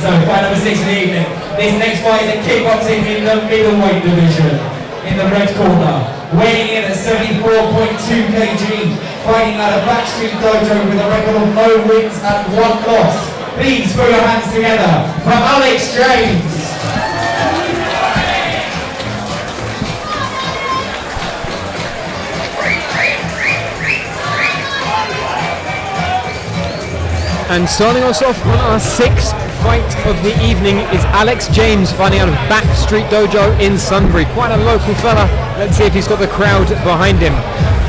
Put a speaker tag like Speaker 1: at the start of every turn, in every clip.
Speaker 1: So fight number 6 in the evening. This next fight is in kickboxing in the middleweight division. In the red corner, weighing in at 74.2 kg, fighting out of Backstreet Dojo with a record of no wins and 1 loss. Please put your hands together for Alex James.
Speaker 2: And starting us off on our 6th fight of the evening is Alex James, fighting out of Backstreet Dojo in Sunbury. Quite a local fella. Let's see if he's got the crowd behind him.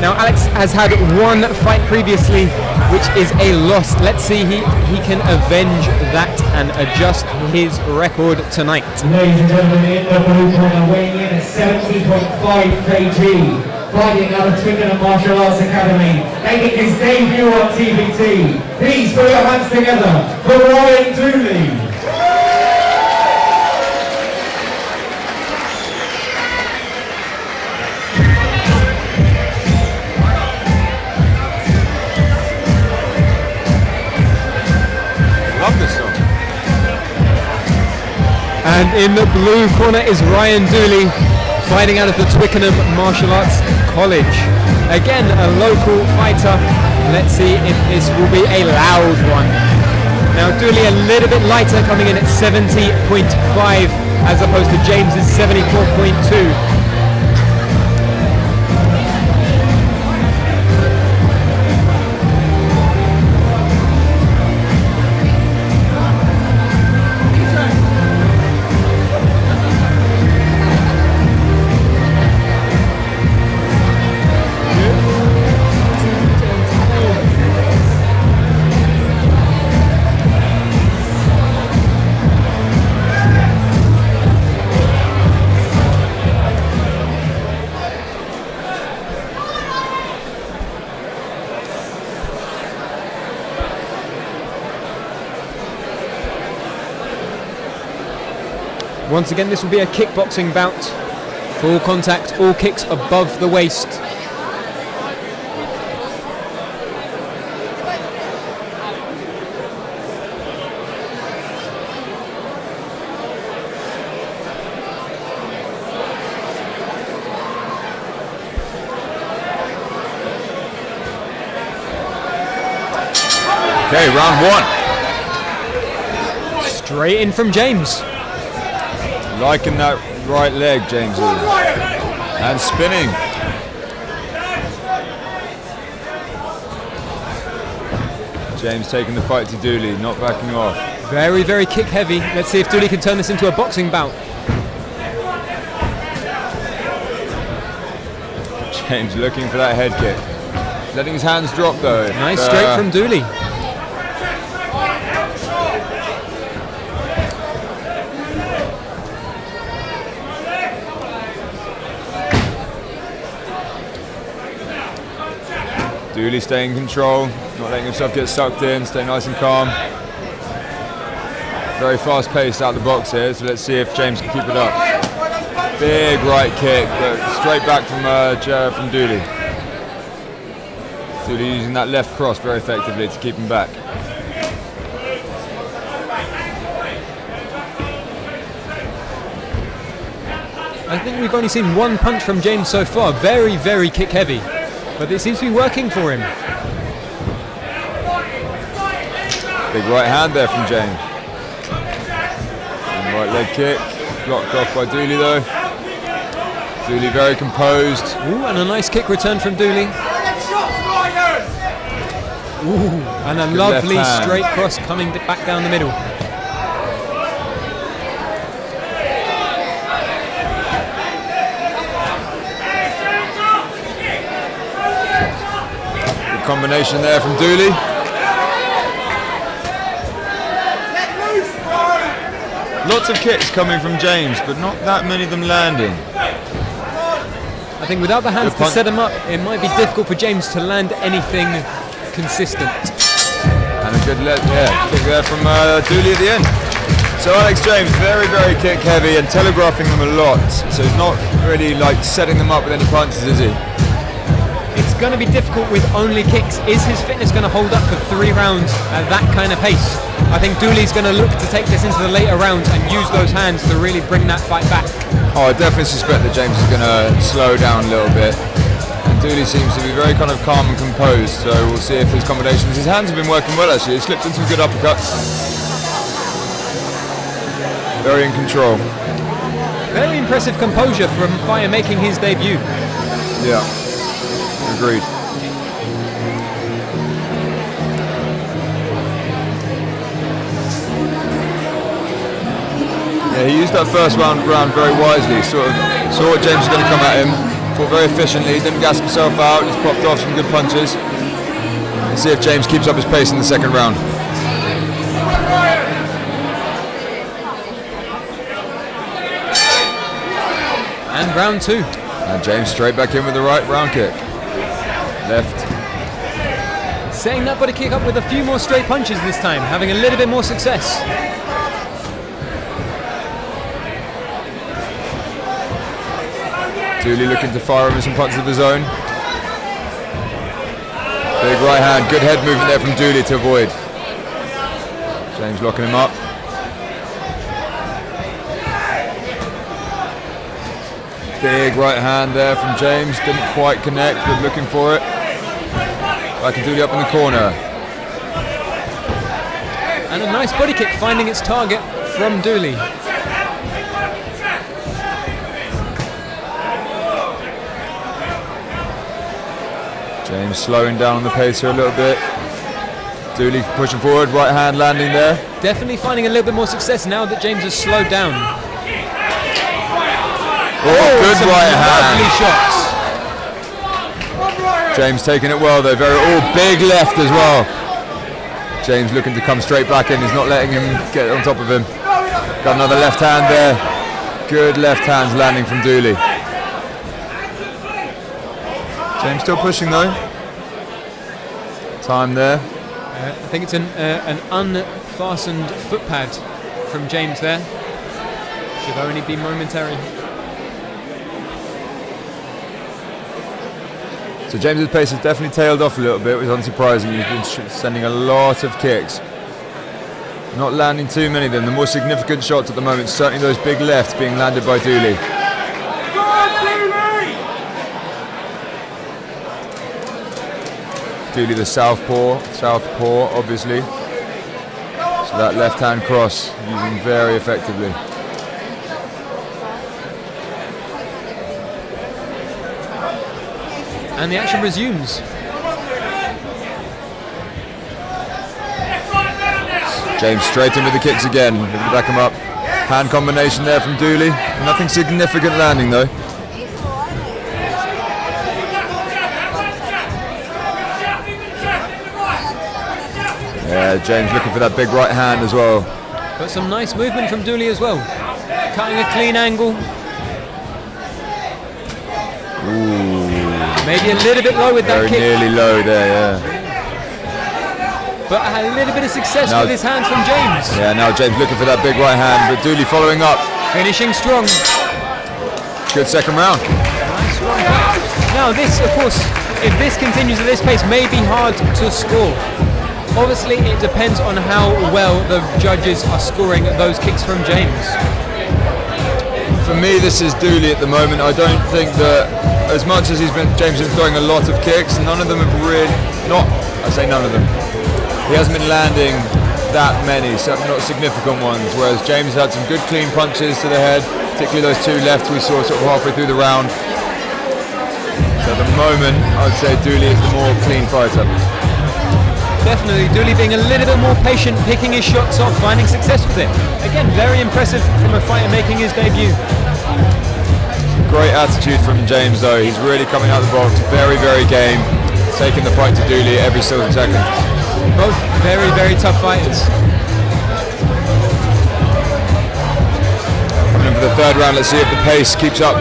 Speaker 2: Now Alex has had 1 fight previously, which is a loss. Let's see he can avenge that and adjust his record tonight.
Speaker 1: Ladies and gentlemen, in the blue corner, weighing in at 70.5 kg. Fighting out of Twickenham Martial Arts Academy, making his debut on TVT. Please put your hands together for Ryan Dooley.
Speaker 3: Love this song.
Speaker 2: And in the blue corner is Ryan Dooley, fighting out of the Twickenham Martial Arts College. Again, a local fighter. Let's see if this will be a loud one. Now Dooley a little bit lighter, coming in at 70.5 as opposed to James's 74.2. Once again, this will be a kickboxing bout. Full contact, all kicks above the waist.
Speaker 3: Okay, round 1.
Speaker 2: Straight in from James.
Speaker 3: Liking that right leg, James is. And spinning. James taking the fight to Dooley, not backing off.
Speaker 2: Very, very kick heavy. Let's see if Dooley can turn this into a boxing bout.
Speaker 3: James looking for that head kick. Letting his hands drop though.
Speaker 2: Nice straight from Dooley.
Speaker 3: Dooley staying in control, not letting himself get sucked in, staying nice and calm. Very fast paced out the box here, so let's see if James can keep it up. Big right kick, but straight back from Dooley. Dooley using that left cross very effectively to keep him back.
Speaker 2: I think we've only seen 1 punch from James so far. Very, very kick heavy. But it seems to be working for him.
Speaker 3: Big right hand there from James. And right leg kick, blocked off by Dooley though. Dooley very composed.
Speaker 2: Ooh, and a nice kick return from Dooley. Ooh, and a
Speaker 3: Good
Speaker 2: lovely
Speaker 3: left hand.
Speaker 2: straight cross coming back down the middle.
Speaker 3: Combination there from Dooley. Lots of kicks coming from James, but not that many of them landing.
Speaker 2: I think without the hands to set him up, it might be difficult for James to land anything consistent.
Speaker 3: And a good kick there from Dooley at the end. So Alex James, very, very kick heavy and telegraphing them a lot. So he's not really like setting them up with any punches, is he?
Speaker 2: It's going to be difficult with only kicks. Is his fitness going to hold up for 3 rounds at that kind of pace? I think Dooley's going to look to take this into the later rounds and use those hands to really bring that fight back.
Speaker 3: Oh, I definitely suspect that James is going to slow down a little bit. And Dooley seems to be very kind of calm and composed, so we'll see if his combinations... His hands have been working well, actually. He slipped in some good uppercuts. Very in control.
Speaker 2: Very impressive composure from fighter making his debut.
Speaker 3: Yeah, agreed. Yeah, he used that first round very wisely. Sort of saw what James was going to come at him. Fought very efficiently. Didn't gas himself out. Just popped off some good punches. Let's see if James keeps up his pace in the second round.
Speaker 2: And round 2.
Speaker 3: And James straight back in with the right round kick. Left.
Speaker 2: Setting that body kick up with a few more straight punches this time, having a little bit more success.
Speaker 3: Dooley looking to fire him with some punches of his own. Big right hand, good head movement there from Dooley to avoid. James locking him up. Big right hand there from James, didn't quite connect, but looking for it. Back and Dooley up in the corner.
Speaker 2: And a nice body kick finding its target from Dooley.
Speaker 3: James slowing down on the pace here a little bit. Dooley pushing forward, right hand landing there.
Speaker 2: Definitely finding a little bit more success now that James has slowed down.
Speaker 3: Good right hand.
Speaker 2: Lovely shots.
Speaker 3: James taking it well though, big left as well. James looking to come straight back in, he's not letting him get on top of him. Got another left hand there. Good left hands landing from Dooley. James still pushing though. Time there.
Speaker 2: I think it's an unfastened foot pad from James there. Should only be momentary.
Speaker 3: So James's pace has definitely tailed off a little bit, which is unsurprising. He's been sending a lot of kicks. Not landing too many of them. The more significant shots at the moment, certainly those big lefts being landed by Dooley. Dooley the southpaw obviously. So that left hand cross using very effectively.
Speaker 2: And the action resumes.
Speaker 3: James straight in with the kicks again, looking to back him up. Hand combination there from Dooley. Nothing significant landing though. Yeah, James looking for that big right hand as well.
Speaker 2: But some nice movement from Dooley as well. Cutting a clean angle.
Speaker 3: Ooh.
Speaker 2: Maybe a little bit low with that kick.
Speaker 3: Very nearly low there, yeah.
Speaker 2: But a little bit of success with his hands from James.
Speaker 3: Yeah, now James looking for that big right hand, but Dooley following up.
Speaker 2: Finishing strong.
Speaker 3: Good second round.
Speaker 2: Nice one. Now this, of course, if this continues at this pace, may be hard to score. Obviously, it depends on how well the judges are scoring those kicks from James.
Speaker 3: For me, this is Dooley at the moment. I don't think that, as much as James is throwing a lot of kicks, none of them have really, I say none of them. He hasn't been landing that many, so not significant ones, whereas James had some good clean punches to the head, particularly those two lefts we saw sort of halfway through the round. So at the moment, I'd say Dooley is the more clean fighter.
Speaker 2: Definitely, Dooley being a little bit more patient, picking his shots off, finding success with it. Again, very impressive from a fighter making his debut.
Speaker 3: Great attitude from James though, he's really coming out of the box, very, very game, taking the fight to Dooley every single second.
Speaker 2: Both very, very tough fighters.
Speaker 3: Coming in for the third round, let's see if the pace keeps up.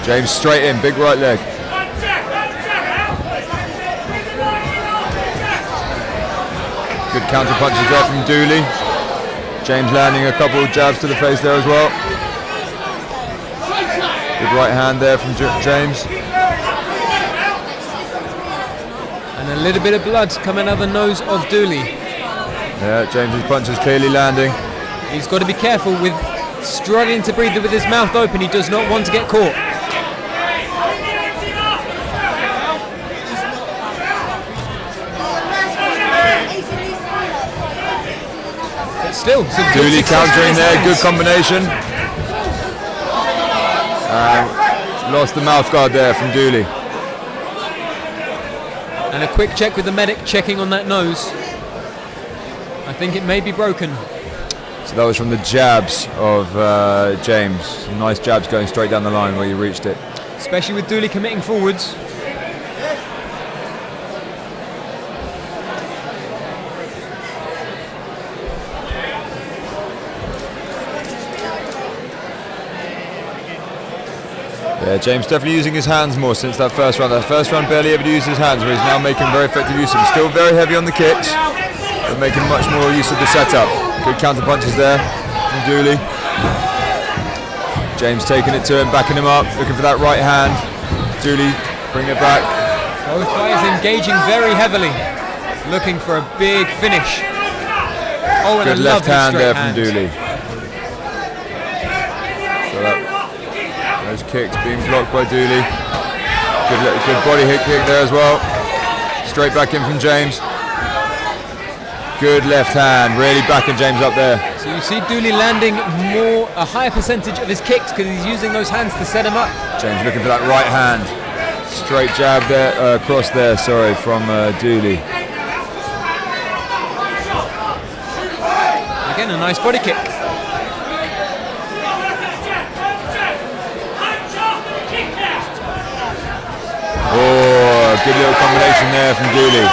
Speaker 3: James straight in, big right leg. Good counter punches there from Dooley. James landing a couple of jabs to the face there as well. Good right hand there from James.
Speaker 2: And a little bit of blood coming out of the nose of Dooley.
Speaker 3: Yeah, James's punch is clearly landing.
Speaker 2: He's got to be careful with struggling to breathe with his mouth open. He does not want to get caught. But still, some good
Speaker 3: Dooley
Speaker 2: success
Speaker 3: countering
Speaker 2: with his
Speaker 3: there,
Speaker 2: hands.
Speaker 3: good combination. Lost the mouth guard there from Dooley.
Speaker 2: And a quick check with the medic, checking on that nose. I think it may be broken.
Speaker 3: So that was from the jabs of James. Some nice jabs going straight down the line where you reached it.
Speaker 2: Especially with Dooley committing forwards.
Speaker 3: Yeah, James definitely using his hands more since that first round. That first round barely ever used his hands, where he's now making very effective use of them. Still very heavy on the kicks, but making much more use of the setup. Good counter punches there from Dooley. James taking it to him, backing him up, looking for that right hand. Dooley bringing it back.
Speaker 2: Both fighters engaging very heavily, looking for a big finish. Oh, and
Speaker 3: Good
Speaker 2: a
Speaker 3: left
Speaker 2: lovely
Speaker 3: hand
Speaker 2: straight
Speaker 3: there
Speaker 2: hand.
Speaker 3: from Dooley. So those kicks being blocked by Dooley. Good body hit kick there as well. Straight back in from James. Good left hand, really backing James up there.
Speaker 2: So you see Dooley landing a higher percentage of his kicks because he's using those hands to set him up.
Speaker 3: James looking for that right hand. Straight jab there, cross there, sorry, from Dooley.
Speaker 2: Again, a nice body kick.
Speaker 3: Oh, good little combination there from Dooley.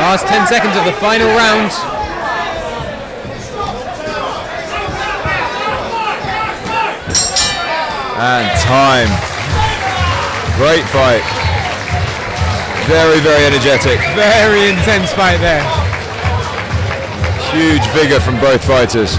Speaker 2: Last 10 seconds of the final round.
Speaker 3: And time. Great fight. Very, very energetic.
Speaker 2: Very intense fight there.
Speaker 3: Huge vigor from both fighters.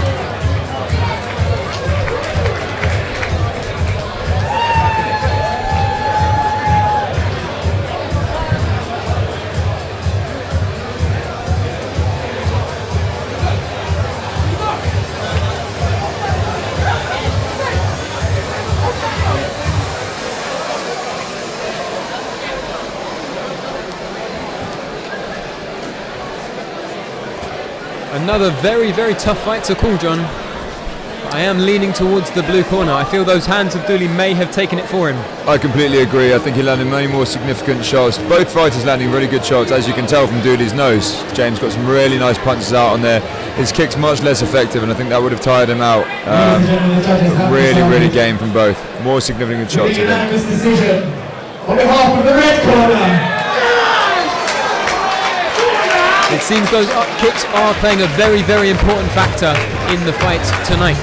Speaker 2: Another very, very tough fight to call, John. I am leaning towards the blue corner. I feel those hands of Dooley may have taken it for him.
Speaker 3: I completely agree. I think he landed many more significant shots. Both fighters landing really good shots, as you can tell from Dooley's nose. James got some really nice punches out on there. His kick's much less effective, and I think that would have tired him out. Really, really game from both. More significant shots. I think.
Speaker 1: Unanimous decision on behalf of the red corner.
Speaker 2: It seems those up kicks are playing a very, very important factor in the fight tonight.